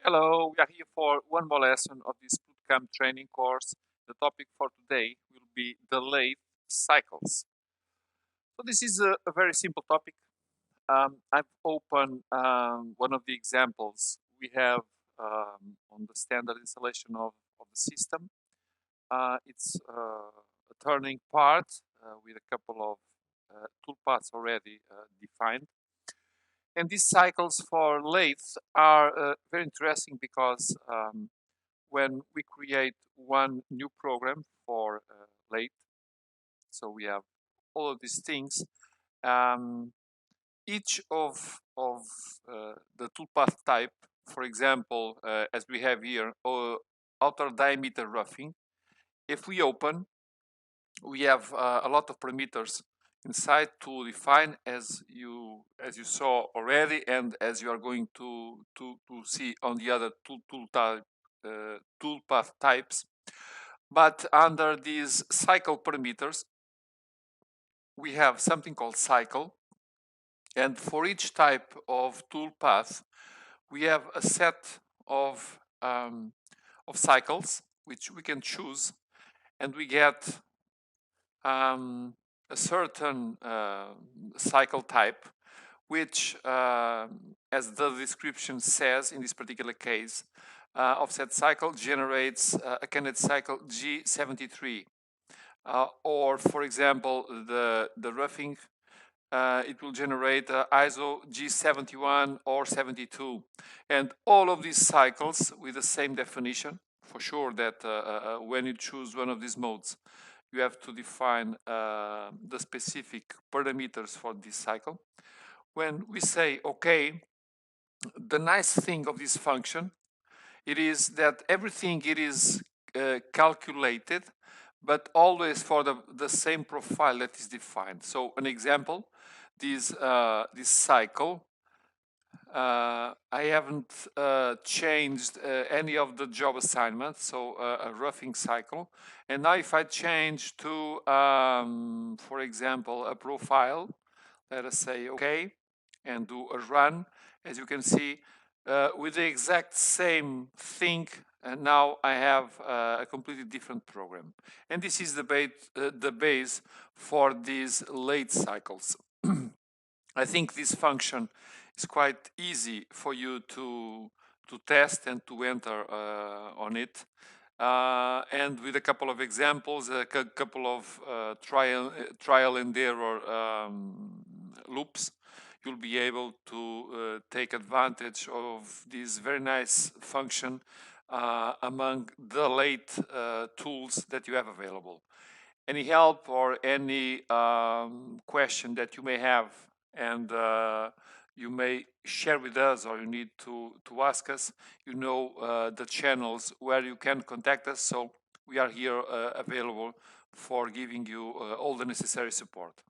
Hello, we are here for one more lesson of this SprutCAM training course. The topic for today will be the lathe cycles. So this is a very simple topic. I've opened one of the examples we have on the standard installation of the system. It's a turning part with a couple of toolpaths already defined. And these cycles for lathes are very interesting because when we create one new program for lathe, so we have all of these things, each of the toolpath type, for example, as we have here, outer diameter roughing, if we open, we have a lot of parameters inside to define as you saw already and as you are going to see on the other toolpath types. But under these cycle parameters we have something called cycle, and for each type of toolpath we have a set of cycles which we can choose, and we get a certain cycle type, which, as the description says in this particular case, offset cycle generates a candidate cycle G73. Or, for example, the roughing, it will generate ISO G71 or 72. And all of these cycles with the same definition. For sure that when you choose one of these modes, you have to define the specific parameters for this cycle. When we say OK, the nice thing of this function, it is that everything it is calculated, but always for the same profile that is defined. So an example, this cycle, I haven't changed any of the job assignments, so a roughing cycle. And now if I change to, for example, a profile, let us say OK, and do a run, as you can see, with the exact same thing, and now I have a completely different program. And this is the base for these lathe cycles. I think this function is quite easy for you to test and to enter on it. And with a couple of examples, a couple of trial and error loops, you'll be able to take advantage of this very nice function among the lathe tools that you have available. Any help or any question that you may have, and you may share with us, or you need to ask us, you know the channels where you can contact us, so we are here available for giving you all the necessary support.